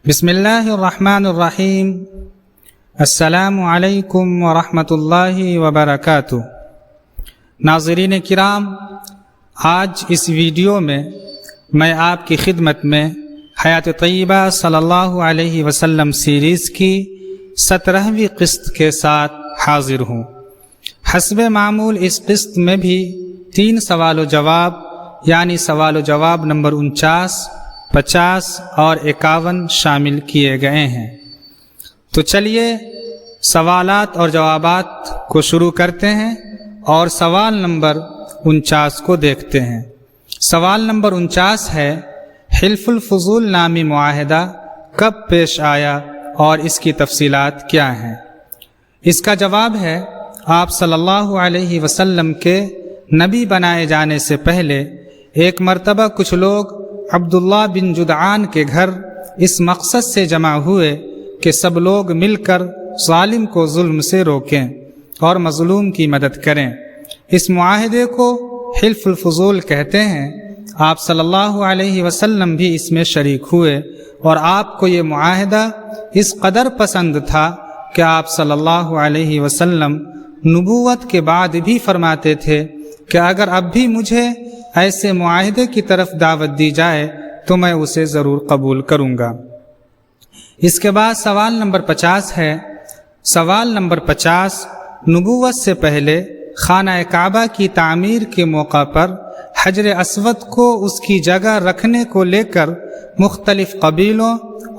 بسم اللہ الرحمن الرحیم۔ السلام علیکم ورحمۃ اللہ وبرکاتہ۔ ناظرین کرام، آج اس ویڈیو میں آپ کی خدمت میں حیات طیبہ صلی اللہ علیہ وسلم سیریز کی 17ویں قسط کے ساتھ حاضر ہوں۔ حسب معمول اس قسط میں بھی 3 سوال و جواب یعنی سوال و جواب نمبر 49، 50 اور 51 شامل کیے گئے ہیں۔ تو چلیے سوالات اور جوابات کو شروع کرتے ہیں اور سوال نمبر 49 کو دیکھتے ہیں۔ سوال نمبر 49 ہے، حلف الفضول نامی معاہدہ کب پیش آیا اور اس کی تفصیلات کیا ہیں؟ اس کا جواب ہے، آپ صلی اللہ علیہ وسلم کے نبی بنائے جانے سے پہلے ایک مرتبہ کچھ لوگ عبداللہ بن جدعان کے گھر اس مقصد سے جمع ہوئے کہ سب لوگ مل کر ظالم کو ظلم سے روکیں اور مظلوم کی مدد کریں۔ اس معاہدے کو حلف الفضول کہتے ہیں۔ آپ صلی اللہ علیہ وسلم بھی اس میں شریک ہوئے اور آپ کو یہ معاہدہ اس قدر پسند تھا کہ آپ صلی اللہ علیہ وسلم نبوت کے بعد بھی فرماتے تھے کہ اگر اب بھی مجھے ایسے معاہدے کی طرف دعوت دی جائے تو میں اسے ضرور قبول کروں گا۔ اس کے بعد سوال نمبر 50 ہے۔ سوال نمبر 50، نبوت سے پہلے خانہ کعبہ کی تعمیر کے موقع پر حجر اسود کو اس کی جگہ رکھنے کو لے کر مختلف قبیلوں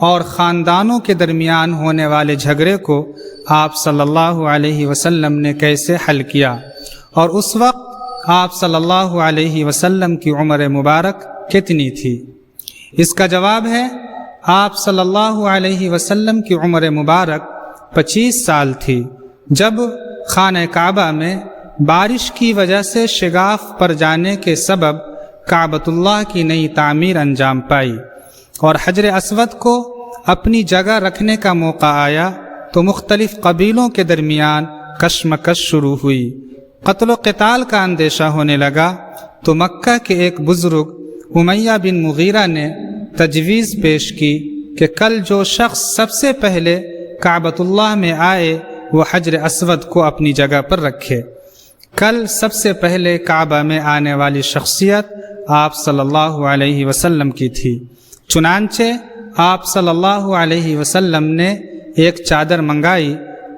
اور خاندانوں کے درمیان ہونے والے جھگڑے کو آپ صلی اللہ علیہ وسلم نے کیسے حل کیا، اور اس وقت آپ صلی اللہ علیہ وسلم کی عمر مبارک کتنی تھی؟ اس کا جواب ہے، آپ صلی اللہ علیہ وسلم کی عمر مبارک 25 سال تھی جب خانہ کعبہ میں بارش کی وجہ سے شگاف پر جانے کے سبب کعبۃ اللہ کی نئی تعمیر انجام پائی اور حجر اسود کو اپنی جگہ رکھنے کا موقع آیا تو مختلف قبیلوں کے درمیان کشمکش شروع ہوئی۔ قتل و قتال کا اندیشہ ہونے لگا تو مکہ کے ایک بزرگ امیہ بن مغیرہ نے تجویز پیش کی کہ کل جو شخص سب سے پہلے کعبۃ اللہ میں آئے وہ حجر اسود کو اپنی جگہ پر رکھے۔ کل سب سے پہلے کعبہ میں آنے والی شخصیت آپ صلی اللہ علیہ وسلم کی تھی۔ چنانچہ آپ صلی اللہ علیہ وسلم نے ایک چادر منگائی،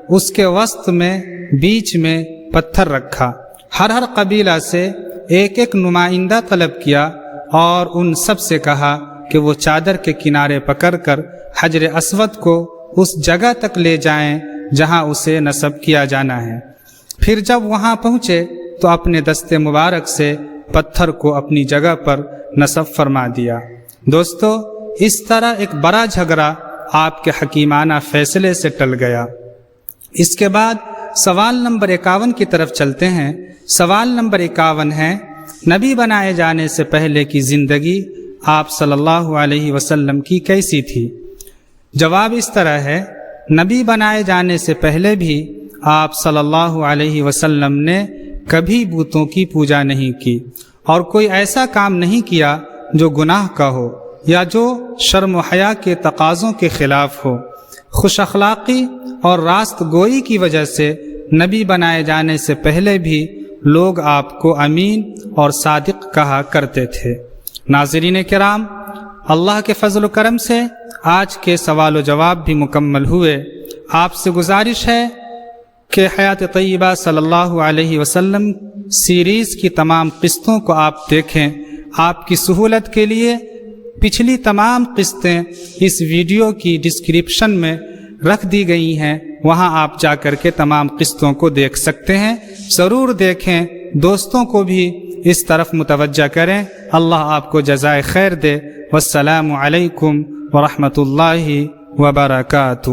اس کے وسط میں بیچ میں پتھر رکھا، ہر قبیلہ سے ایک ایک نمائندہ طلب کیا اور ان سب سے کہا کہ وہ چادر کے کنارے پکڑ کر حجر اسود کو اس جگہ تک لے جائیں جہاں اسے نصب کیا جانا ہے۔ پھر جب وہاں پہنچے تو اپنے دست مبارک سے پتھر کو اپنی جگہ پر نصب فرما دیا۔ دوستو، اس طرح ایک بڑا جھگڑا آپ کے حکیمانہ فیصلے سے ٹل گیا۔ اس کے بعد سوال نمبر 51 کی طرف چلتے ہیں۔ سوال نمبر 51 ہے، نبی بنائے جانے سے پہلے کی زندگی آپ صلی اللہ علیہ وسلم کی کیسی تھی؟ جواب اس طرح ہے، نبی بنائے جانے سے پہلے بھی آپ صلی اللہ علیہ وسلم نے کبھی بتوں کی پوجا نہیں کی اور کوئی ایسا کام نہیں کیا جو گناہ کا ہو یا جو شرم و حیا کے تقاضوں کے خلاف ہو۔ خوش اخلاقی اور راست گوئی کی وجہ سے نبی بنائے جانے سے پہلے بھی لوگ آپ کو امین اور صادق کہا کرتے تھے۔ ناظرین کرام، اللہ کے فضل و کرم سے آج کے سوال و جواب بھی مکمل ہوئے۔ آپ سے گزارش ہے کہ حیات طیبہ صلی اللہ علیہ وسلم سیریز کی تمام قسطوں کو آپ دیکھیں۔ آپ کی سہولت کے لیے پچھلی تمام قسطیں اس ویڈیو کی ڈسکرپشن میں رکھ دی گئی ہیں، وہاں آپ جا کر کے تمام قسطوں کو دیکھ سکتے ہیں۔ ضرور دیکھیں، دوستوں کو بھی اس طرف متوجہ کریں۔ اللہ آپ کو جزائے خیر دے۔ والسلام علیکم ورحمۃ اللہ وبرکاتہ۔